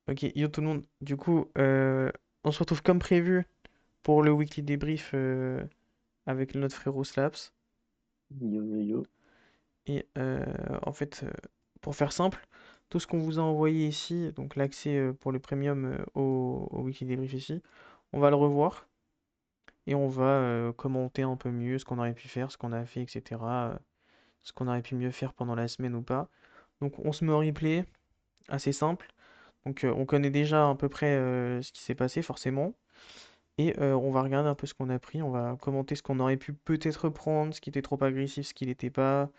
Ok, yo tout le monde. Du coup, on se retrouve comme prévu pour le weekly débrief avec notre frérot Slaps. Yo, yo, yo. Et en fait, pour faire simple, tout ce qu'on vous a envoyé ici, donc l'accès pour le premium au weekly débrief ici, on va le revoir et on va commenter un peu mieux ce qu'on aurait pu faire, ce qu'on a fait, etc. Ce qu'on aurait pu mieux faire pendant la semaine ou pas. Donc on se met en replay, assez simple. Donc on connaît déjà à peu près ce qui s'est passé forcément. Et on va regarder un peu ce qu'on a pris, on va commenter ce qu'on aurait pu peut-être prendre, ce qui était trop agressif, ce qui l'était pas,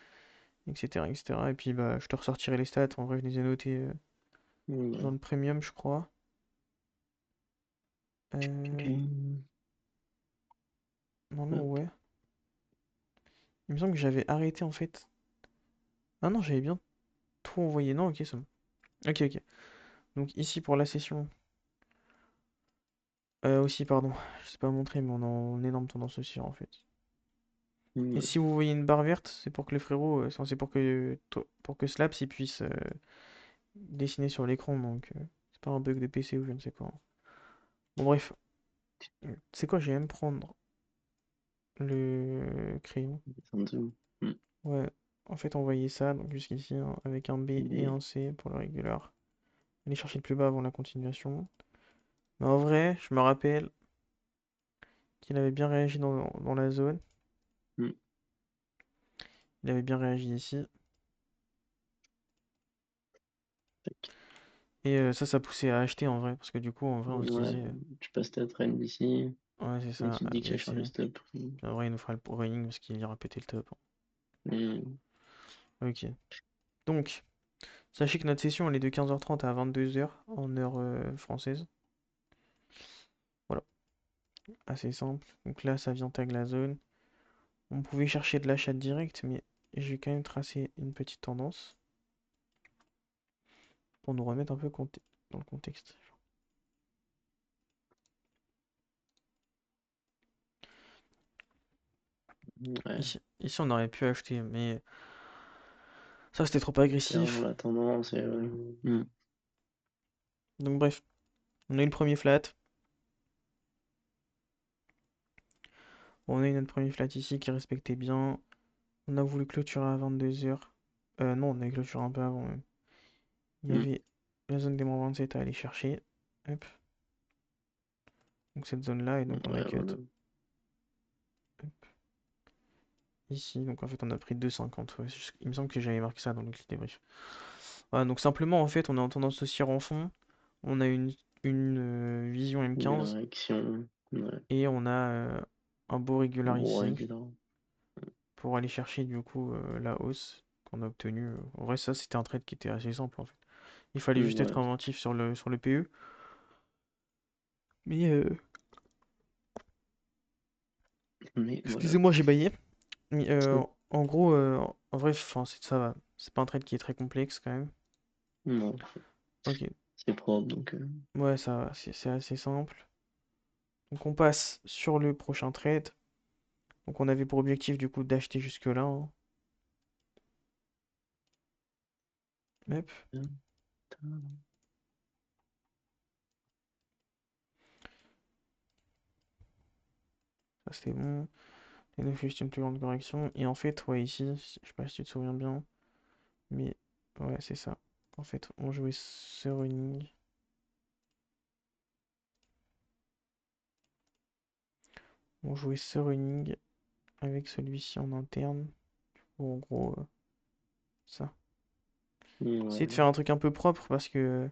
etc., etc. Et cetera. Et puis bah, je te ressortirai les stats, en vrai je les ai notés dans Ouais. le premium je crois. Ok. Euh, Normalement Hop. ouais. Il me semble que j'avais arrêté en fait. Ah non, j'avais bien tout envoyé. Non, ok, c'est bon. Ok, ok. Donc ici pour la session. Aussi, pardon, je sais pas montrer, mais on est en énorme tendance aussi en fait. Et Ouais. si vous voyez une barre verte, c'est pour que le frérot, enfin, c'est pour que Slaps il puisse dessiner sur l'écran, donc c'est pas un bug de PC ou je ne sais quoi. Bon bref, c'est quoi, je vais même prendre le crayon. Descendu. Ouais, en fait envoyer ça, donc jusqu'ici, hein, avec un B et Yeah. un C pour le régular. Aller chercher le plus bas avant la continuation. Mais en vrai, je me rappelle qu'il avait bien réagi dans la zone. Mm. Il avait bien réagi ici. Tac. Et ça poussait à acheter en vrai, parce que du coup, en vrai, on se Ouais. disait, Tu passes ta traîne d'ici ouais, c'est et ça, tu te dis que ça charge le agressé. stop. Puis en vrai, il nous fera le running parce qu'il ira péter le top. Mm. Ok. Donc, sachez que notre session, elle est de 15h30 à 22h en heure française. Voilà, assez simple. Donc là, ça vient tag la zone. On pouvait chercher de l'achat direct, mais je vais quand même tracer une petite tendance pour nous remettre un peu dans le contexte. Ouais. Ici, on aurait pu acheter, mais ça, c'était trop Clairement, agressif. la tendance. Mm. Donc bref, on a eu le premier flat. On a eu notre premier flat ici qui respectait bien. On a voulu clôturer à 22h. Non, on a clôturé un peu avant même. Il y Mm. avait la zone des moins 27 à aller chercher. Hop. Donc cette zone-là, et donc on a Ouais, cut. voilà. Hop. Ici, donc en fait on a pris 2,50. Ouais, il me semble que j'avais marqué ça dans le débrief. Voilà, donc simplement en fait on est en tendance haussière en fond. On a une vision Belle M15 réaction. Ouais. et on a un beau régular Gros ici régulant. pour aller chercher du coup la hausse qu'on a obtenue. En vrai ça c'était un trade qui était assez simple en fait. Il fallait juste être Ouais. inventif sur le PE. Mais Mais voilà. excusez-moi j'ai baillé. Mais Mm. en gros en vrai enfin, ça va. C'est pas un trade qui est très complexe quand même. Non, Ok. c'est propre donc. Ouais ça va, c'est assez simple. Donc on passe sur le prochain trade. Donc on avait pour objectif du coup d'acheter jusque-là, hein. Hop, ça c'était bon. Et donc juste une plus grande correction. Et en fait, ouais, ici, je sais pas si tu te souviens bien, mais ouais, c'est ça. En fait, on jouait ce running. On jouait ce running avec celui-ci en interne. Ou en gros, ça. Essayer de Ouais. faire un truc un peu propre parce que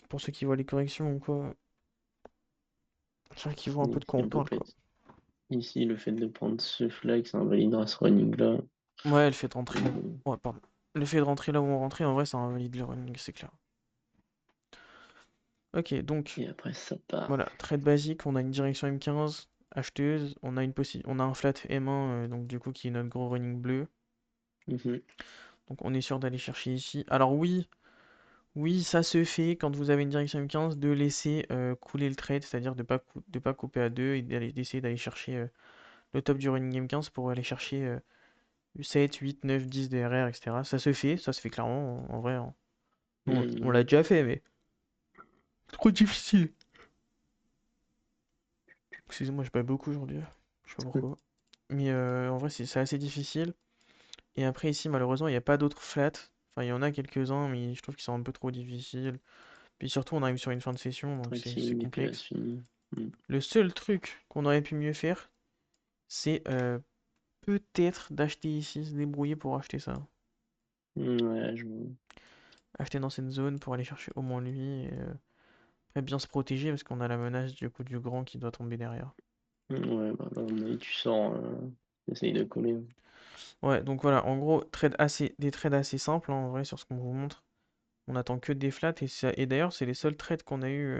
pour ceux qui voient les corrections ou quoi, c'est vrai qu'ils voient un peu de quoi Ici, on on peut parle, pas quoi. être. Ici, le fait de prendre ce flag, ça invalidera ce running-là. Ouais, le fait de rentrer. Mm. Ouais, pardon. Le fait de rentrer là où on rentrait, en vrai, ça invalide le running, c'est clair. Ok, donc Et après, ça part. voilà, trade basique, on a une direction M15, acheteuse, on a un flat M1, donc du coup qui est notre gros running bleu. Mhm. Donc on est sûr d'aller chercher ici. Alors oui, oui, ça se fait quand vous avez une direction M15 de laisser couler le trade, c'est-à-dire de pas couper à deux et d'essayer d'aller chercher le top du running M15 pour aller chercher 7, 8, 9, 10 DRR, etc. Ça se fait clairement en vrai, hein. Bon, on l'a déjà fait, mais trop difficile. Excusez-moi, je pas beaucoup aujourd'hui. Je sais pas pourquoi. Mais en vrai, c'est assez difficile. Et après, ici, malheureusement, il n'y a pas d'autres flats. Enfin, il y en a quelques-uns, mais je trouve qu'ils sont un peu trop difficiles. Puis surtout, on arrive sur une fin de session, donc c'est Tracing, DPS complexe. fini. Mm. Le seul truc qu'on aurait pu mieux faire, c'est peut-être d'acheter ici, se débrouiller pour acheter ça. Ouais, je vois. Acheter dans cette zone pour aller chercher au moins lui. Et, après, bien se protéger parce qu'on a la menace du coup du grand qui doit tomber derrière. Ouais, bah là, tu sors, t'essayes de coller. Ouais, donc voilà, en gros, des trades assez simples hein, en vrai sur ce qu'on vous montre. On attend que des flats et d'ailleurs, c'est les seuls trades qu'on a eu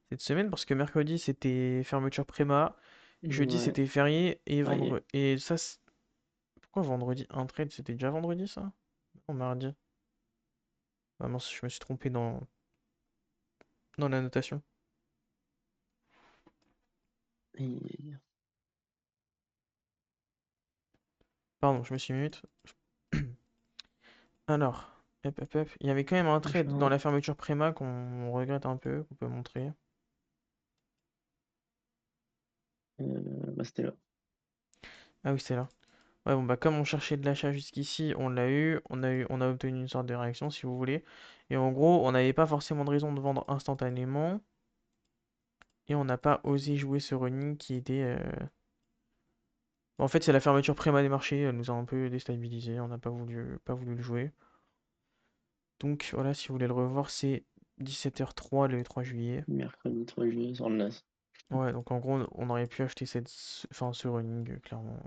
cette semaine parce que mercredi c'était fermeture préma, jeudi Ouais, c'était férié et ça y vendredi. est. Et ça, pourquoi vendredi un trade? C'était déjà vendredi ça? Non, mardi. Ah mince, je me suis trompé dans la notation. Aïe, aïe, aïe. Pardon, je me suis mute. Alors, hop, hop, hop. Il y avait quand même un trade dans Prochain, la fermeture préma qu'on regrette un peu, qu'on peut montrer. bah, c'était là. Ah oui, c'est là. Ouais, bon, bah, comme on cherchait de l'achat jusqu'ici, on l'a eu. On a obtenu une sorte de réaction, si vous voulez. Et en gros, on n'avait pas forcément de raison de vendre instantanément. Et on n'a pas osé jouer ce running qui était. En fait, c'est la fermeture préma des marchés. Elle nous a un peu déstabilisé. On n'a pas voulu le jouer. Donc voilà, si vous voulez le revoir, c'est 17h03 le 3 juillet. Mercredi 3 juillet sur le NAS. Ouais, donc en gros, on aurait pu acheter enfin, ce running, clairement,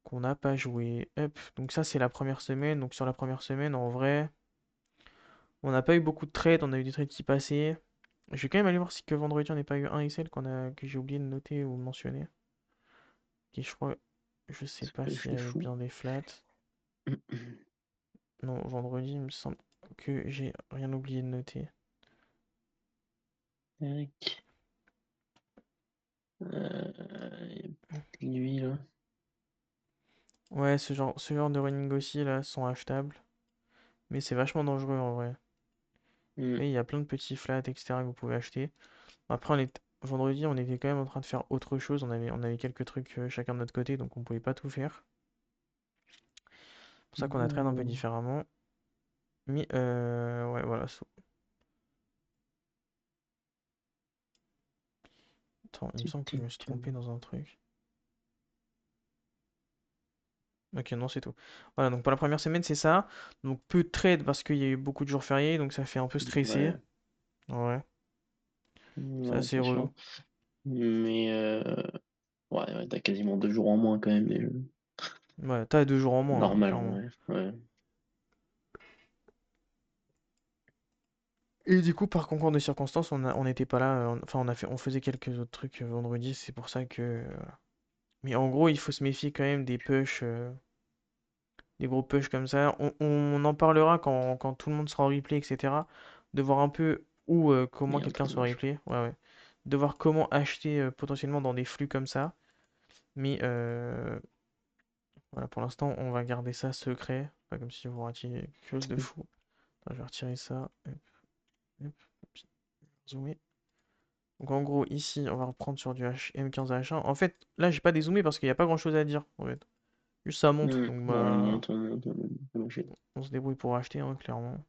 qu'on n'a pas joué. Hop, donc ça, c'est la première semaine. Donc sur la première semaine, en vrai, on n'a pas eu beaucoup de trades. On a eu des trades qui passaient. Je vais quand même aller voir si que vendredi, on n'a pas eu un SL que j'ai oublié de noter ou de mentionner. Qui, je crois, je sais pas Pêche s'il y de avait fou. bien des flats. Non, vendredi, il me semble que j'ai rien oublié de noter. Tac. Y a lui là. Ouais, ce genre de running aussi, là, sont achetables. Mais c'est vachement dangereux, en vrai. Mm. Et il y a plein de petits flats, etc. que vous pouvez acheter. Après, vendredi, on était quand même en train de faire autre chose. On avait quelques trucs chacun de notre côté, donc on pouvait pas tout faire. C'est pour ça qu'on a trade un peu Oh, différemment. Mais ouais, voilà. Attends, il me tic semble que je tic. me suis trompé dans un truc. Ok, non, c'est tout. Voilà, donc pour la première semaine, c'est ça. Donc peu de trade parce qu'il y a eu beaucoup de jours fériés, donc ça fait un peu stressé. Ouais, Ouais, c'est ouais, assez c'est relou. chiant. Mais ouais, ouais, t'as quasiment 2 jours en moins quand même déjà. Ouais, t'as 2 jours en moins, hein, Normalement, clairement. ouais. Ouais. Et du coup, par concours de circonstances, on n'était pas là. Enfin, on faisait quelques autres trucs vendredi. C'est pour ça que. Mais en gros, il faut se méfier quand même des pushs, des gros pushs comme ça. On en parlera quand tout le monde sera en replay, etc. De voir un peu où, Il comment y a un quelqu'un peu soit d'infos. replay. Ouais, ouais. De voir comment acheter potentiellement dans des flux comme ça. Mais voilà, pour l'instant, on va garder ça secret. Pas comme si vous ratiez quelque chose de fou. Attends, je vais retirer ça. Hop, hop, zoomer. Donc en gros, ici, on va reprendre sur du M15H1. En fait, là, j'ai pas dézoomé parce qu'il n'y a pas grand-chose à dire, en fait. Juste ça monte, donc On bah, monte, on monte, on monte. On achète. on se débrouille pour acheter, hein, clairement.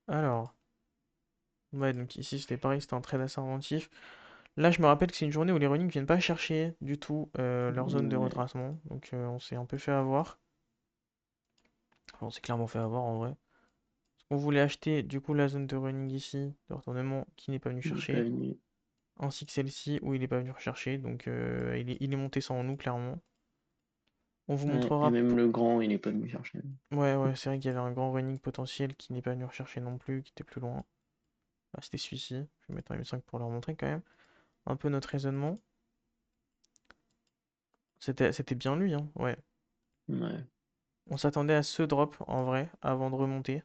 Alors, ouais, donc ici, c'était pareil, c'était un trade assez inventif. Là, je me rappelle que c'est une journée où les runnings viennent pas chercher du tout leur zone de Ouais, retracement. Donc on s'est un peu fait avoir. Enfin, on s'est clairement fait avoir, en vrai. On voulait acheter, du coup, la zone de running ici, de retournement, qui n'est pas venu il est pas chercher. venu. Ainsi que celle-ci, où il n'est pas venu rechercher. Donc il est monté sans nous, clairement. On vous Ouais, et montrera. même le grand, il est pas venu chercher. Ouais, ouais, c'est vrai qu'il y avait un grand running potentiel qui n'est pas venu rechercher non plus, qui était plus loin. Ah, c'était celui-ci. Je vais mettre un M5 pour leur montrer quand même un peu notre raisonnement. C'était bien lui, hein. Ouais. Ouais, On s'attendait à ce drop en vrai avant de remonter.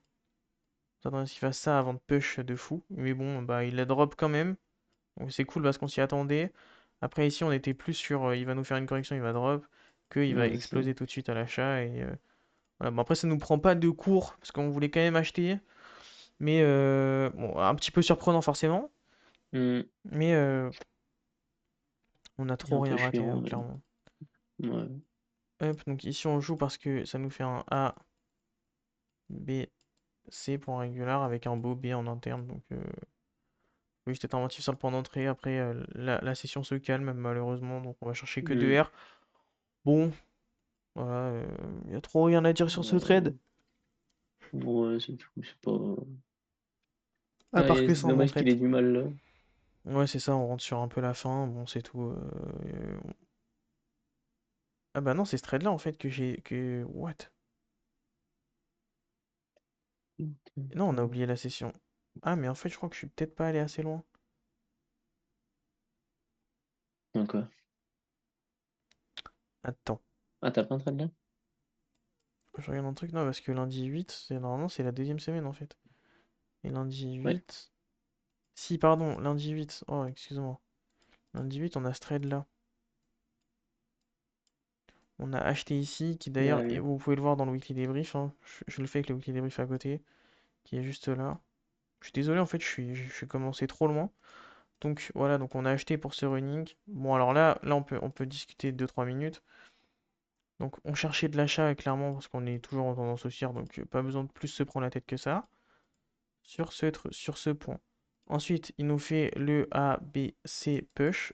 On s'attendait à ce qu'il fasse ça avant de push de fou. Mais bon, bah il a drop quand même. Donc c'est cool parce qu'on s'y attendait. Après ici, on était plus sur il va nous faire une correction, il va drop, qu'il va ouais, c'est ça. exploser tout de suite à l'achat. Et Voilà, bon après ça nous prend pas de cours parce qu'on voulait quand même acheter, mais bon, un petit peu surprenant forcément, Hmm. mais on a Et trop un peu rien raté chiant, hein, mais clairement. ouais. Hop, donc ici on joue parce que ça nous fait un A, B, C pour un régular avec un beau B en interne, donc oui j'étais attentif sur le point d'entrée, après la session se calme malheureusement, donc on va chercher que Hmm. 2 R. Bon, voilà, il y a trop rien à dire sur ce trade, Ouais, c'est tout, c'est pas. à part que C'est c'est un bon dommage qu'il trade. ait du mal là. Ouais c'est ça, on rentre sur un peu la fin, bon c'est tout. Ah bah non, c'est ce trade là en fait que j'ai... que... What? Non, on a oublié la session. Ah mais en fait je crois que je suis peut-être pas allé assez loin. Donc, quoi. Attends, Ah, t'as pas un trade là? je regarde un truc, non parce que lundi 8, c'est normalement c'est la deuxième semaine en fait. Et lundi Ouais. 8... Si, pardon, lundi 8. Oh, excuse-moi. Lundi 8, on a ce trade là. On a acheté ici, qui d'ailleurs, Ah et oui. vous pouvez le voir dans le weekly débrief, hein. Je le fais avec le weekly débrief à côté, qui est juste là. Je suis désolé, en fait, je suis commencé trop loin. Donc voilà, donc on a acheté pour ce running. Bon, alors là on peut discuter 2-3 minutes. Donc on cherchait de l'achat, clairement, parce qu'on est toujours en tendance haussière, donc pas besoin de plus se prendre la tête que ça, sur ce point. Ensuite, il nous fait le A, B, C push.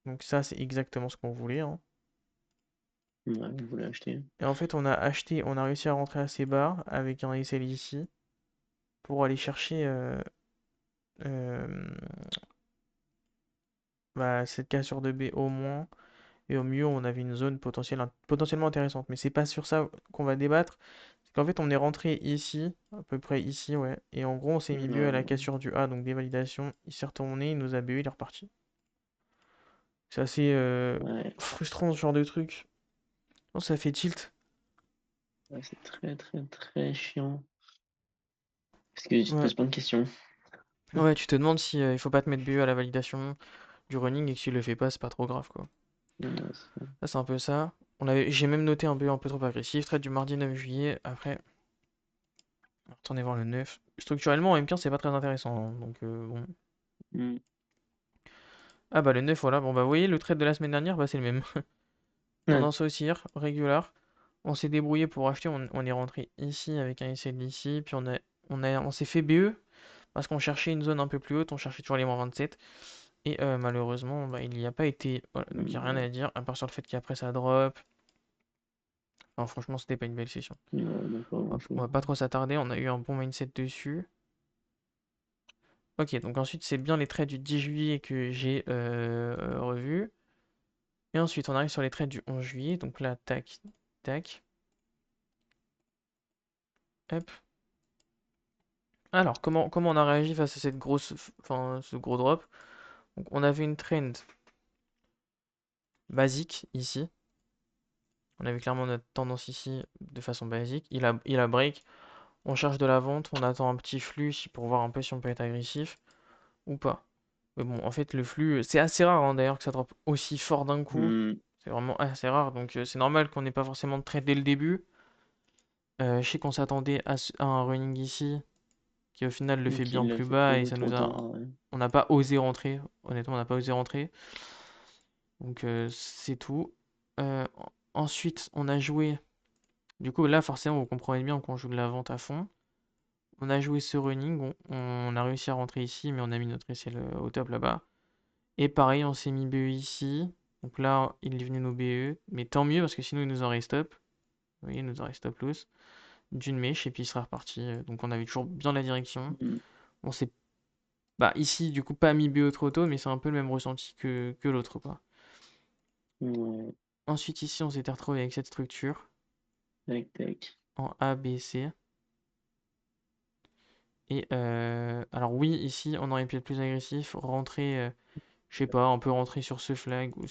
Donc ça, c'est exactement ce qu'on voulait, hein. Ouais, vous voulez acheter. Et en fait, on a acheté, on a réussi à rentrer assez bas avec un SL ici pour aller chercher euh, bah, cette cassure de B au moins. Et au mieux, on avait une zone potentiellement intéressante. Mais c'est pas sur ça qu'on va débattre. C'est qu'en fait, on est rentré ici, à peu près ici, ouais. Et en gros, on s'est mis BE à la Ouais, cassure du A, donc dévalidation. Il s'est retourné, il nous a BE, il est reparti. C'est assez ouais. frustrant ce genre de truc. Non, ça fait tilt. Ouais, c'est très très très chiant. Parce que tu te Ouais. poses plein de questions. Ouais, tu te demandes si il faut pas te mettre BE à la validation du running et que si tu le fais pas, c'est pas trop grave, quoi. Ouais, c'est ça. Ça, c'est un peu ça. J'ai même noté un BE un peu trop agressif. Trade du mardi 9 juillet. Après, retournez voir le 9. Structurellement, en M15, c'est pas très intéressant, hein, donc bon. Hmm. Ah bah le 9, voilà. Bon bah vous voyez, le trade de la semaine dernière, bah c'est le même. Ouais. Tendance haussière, régular. On s'est débrouillé pour acheter. On est rentré ici avec un SL ici. Puis on s'est fait BE parce qu'on cherchait une zone un peu plus haute. On cherchait toujours les moins 27. Et malheureusement, bah, il n'y a pas été. Voilà, donc il n'y a rien Ouais, à dire, à part sur le fait qu'après ça drop. Enfin, franchement, c'était pas une belle session. ouais, non, pas On grand-chose. va pas trop s'attarder. On a eu un bon mindset dessus. Ok, donc ensuite, c'est bien les trades du 10 juillet que j'ai revus. Et ensuite, on arrive sur les trades du 11 juillet. Donc là, tac, tac. Hop. Alors, comment on a réagi face à enfin, ce gros drop? Donc, on avait une trend basique ici. On avait clairement notre tendance ici de façon basique. Il a break. On cherche de la vente. On attend un petit flux ici pour voir un peu si on peut être agressif ou pas. Mais bon, en fait, le flux, c'est assez rare hein, d'ailleurs que ça drop aussi fort d'un coup. Hmm. C'est vraiment assez rare. Donc, c'est normal qu'on n'ait pas forcément de trade dès le début. Je sais qu'on s'attendait à un running ici qui au final le fait Donc bien il l'a plus fait bas et poser ça trop nous a. tard. Ouais. On n'a pas osé rentrer. Honnêtement, on n'a pas osé rentrer. Donc c'est tout. Ensuite, on a joué. Du coup, là, forcément, vous comprenez bien qu'on joue de la vente à fond. On a joué ce running. On a réussi à rentrer ici, mais on a mis notre SL au top là-bas. Et pareil, on s'est mis BE ici. Donc là, il est venu nous BE. Mais tant mieux, parce que sinon, il nous aurait stop. Vous voyez, il nous aurait stop loss d'une mèche, et puis il serait reparti. Donc on avait toujours bien la direction. Hmm. On s'est. Bah, ici, du coup, pas mis BE trop tôt, mais c'est un peu le même ressenti que l'autre, quoi. Ouais. Ensuite, ici, on s'était retrouvé avec cette structure Tac, tac. en A, B, C. Et alors oui, ici, on aurait pu être plus agressif, rentrer, je sais pas, on peut rentrer sur ce flag ou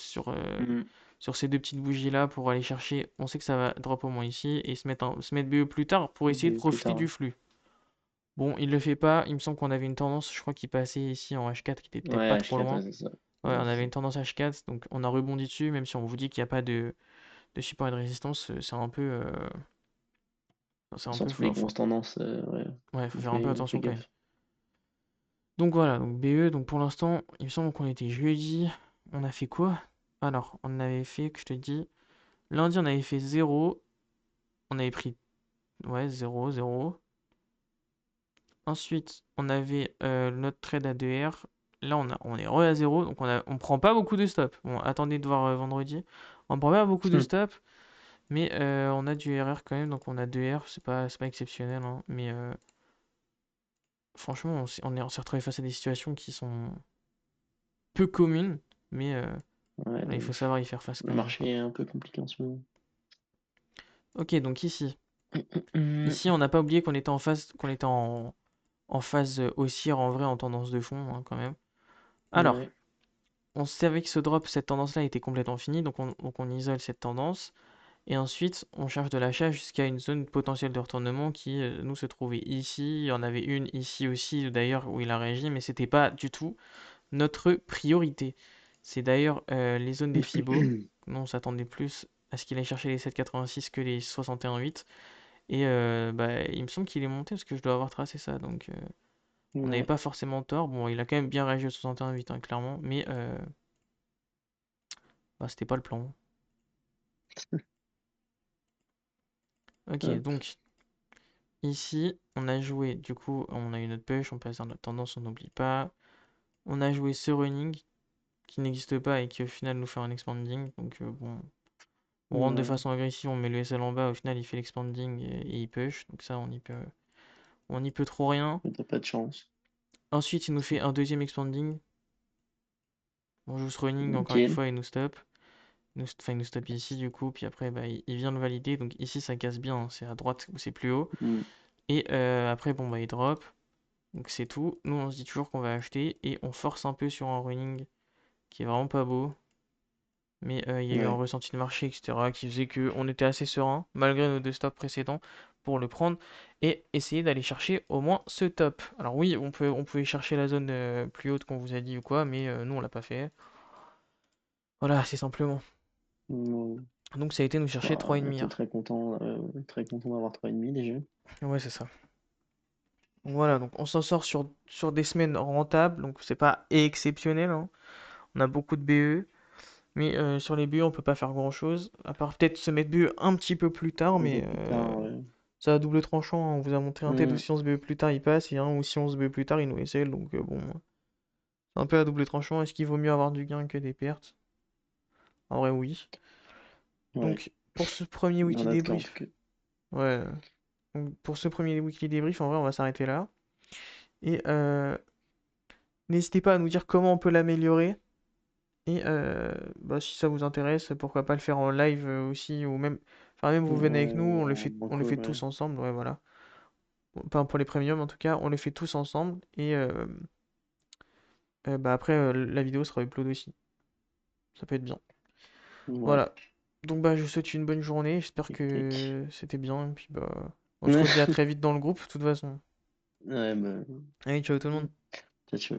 Hmm. sur ces deux petites bougies là pour aller chercher. On sait que ça va drop au moins ici et se mettre BE plus tard pour essayer de Plus profiter tard. du flux. Bon, il le fait pas. Il me semble qu'on avait une tendance, je crois qu'il passait ici en H4 qui était peut-être pas Ouais, trop H4, ouais, loin. c'est ça. Ouais, Ouais, on c'est avait ça. une tendance H4, donc on a rebondi dessus, même si on vous dit qu'il n'y a pas de support et de résistance, c'est un peu. c'est un peu Surtout les fort. grosses tendances, ouais, Ouais, faut faire un peu on fait attention quand même. gaffe. Donc voilà, donc BE, donc pour l'instant, il me semble qu'on était jeudi. On a fait quoi? Alors, on avait fait, que je te dis, lundi on avait fait zéro. On avait pris, ouais, zéro zéro. Ensuite, on avait notre trade à 2R. Là, on est re à zéro, donc on prend pas beaucoup de stops. Bon, attendez de voir vendredi. On prend pas beaucoup de stops, mais on a du RR quand même, donc on a 2R. C'est pas exceptionnel, hein, mais franchement, on s'est retrouvé face à des situations qui sont peu communes, mais Ouais, voilà, il faut savoir y faire face le quand même, quoi. marché est un peu compliqué en ce moment. Ok, donc ici. Hum, Ici, on n'a pas oublié qu'on était en phase haussière en vrai en tendance de fond, hein, quand même. Alors, ouais, on savait que ce drop, cette tendance-là était complètement finie, donc on isole cette tendance. Et ensuite, on cherche de l'achat jusqu'à une zone potentielle de retournement qui, nous, se trouvait ici. Il y en avait une ici aussi, d'ailleurs, où il a réagi, mais c'était pas du tout notre priorité. C'est d'ailleurs les zones des Fibo. Nous, on s'attendait plus à ce qu'il aille chercher les 7,86 que les 61,8. Et bah, il me semble qu'il est monté parce que je dois avoir tracé ça. Donc, on n'avait ouais, pas forcément tort. Bon, il a quand même bien réagi au 61,8, hein, clairement. Mais bah, c'était pas le plan. Ok, hop, donc ici, on a joué. Du coup, on a eu notre push, on passe dans notre tendance, on n'oublie pas. On a joué ce running qui n'existe pas et qui au final nous fait un expanding. Donc, bon, on rentre de ouais, façon agressive, on met le SL en bas. Au final, il fait l'expanding et il push. Donc, ça, on y peut trop rien. mais t'as pas de chance. Ensuite, il nous fait un deuxième expanding. On joue ce running encore une Nickel. fois et nous stop. Enfin, il nous stop ici du coup, puis après bah, il vient le valider. Donc ici ça casse bien, hein, c'est à droite ou c'est plus haut. Hum, Et après bon bah il drop. Donc c'est tout. Nous on se dit toujours qu'on va acheter et on force un peu sur un running qui est vraiment pas beau. Mais il y a eu un ouais, ressenti de marché, etc. qui faisait qu'on était assez serein, malgré nos deux stops précédents, pour le prendre et essayer d'aller chercher au moins ce top. Alors oui, on pouvait chercher la zone plus haute qu'on vous a dit ou quoi, mais nous on l'a pas fait. Voilà, c'est simplement. hum, Donc ça a été nous chercher bah, on 3,5 était heures. très content d'avoir 3,5 déjà. Ouais, c'est ça. Donc voilà, donc on s'en sort sur des semaines rentables, donc c'est pas exceptionnel, hein. On a beaucoup de BE, mais sur les BE on peut pas faire grand-chose, à part peut-être se mettre BE un petit peu plus tard, Un peu mais plus tard, ouais. ça a double tranchant, hein. On vous a montré un tête où Hum, si on se BE plus tard il passe, et un où si on se BE plus tard il nous SL, donc bon, c'est un peu à double tranchant. Est-ce qu'il vaut mieux avoir du gain que des pertes? En vrai oui. ouais, Donc pour ce premier dans wiki notre cas en tout débrief, cas. ouais, donc pour ce premier wiki débrief, en vrai on va s'arrêter là. Et n'hésitez pas à nous dire comment on peut l'améliorer. Et bah, si ça vous intéresse, pourquoi pas le faire en live aussi, ou même, enfin même vous venez avec nous, Ouais, on en le fait call, ouais. tous ensemble, ouais voilà. Pas pour les premiums en tout cas, on le fait tous ensemble et bah après la vidéo sera upload aussi, ça peut être bien. Ouais, Voilà. Donc bah je vous souhaite une bonne journée, j'espère tic tac. que c'était bien, et puis bah on se redit à très vite dans le groupe, de toute façon. Ouais, bah, Allez, ciao tout le monde. ciao, ciao.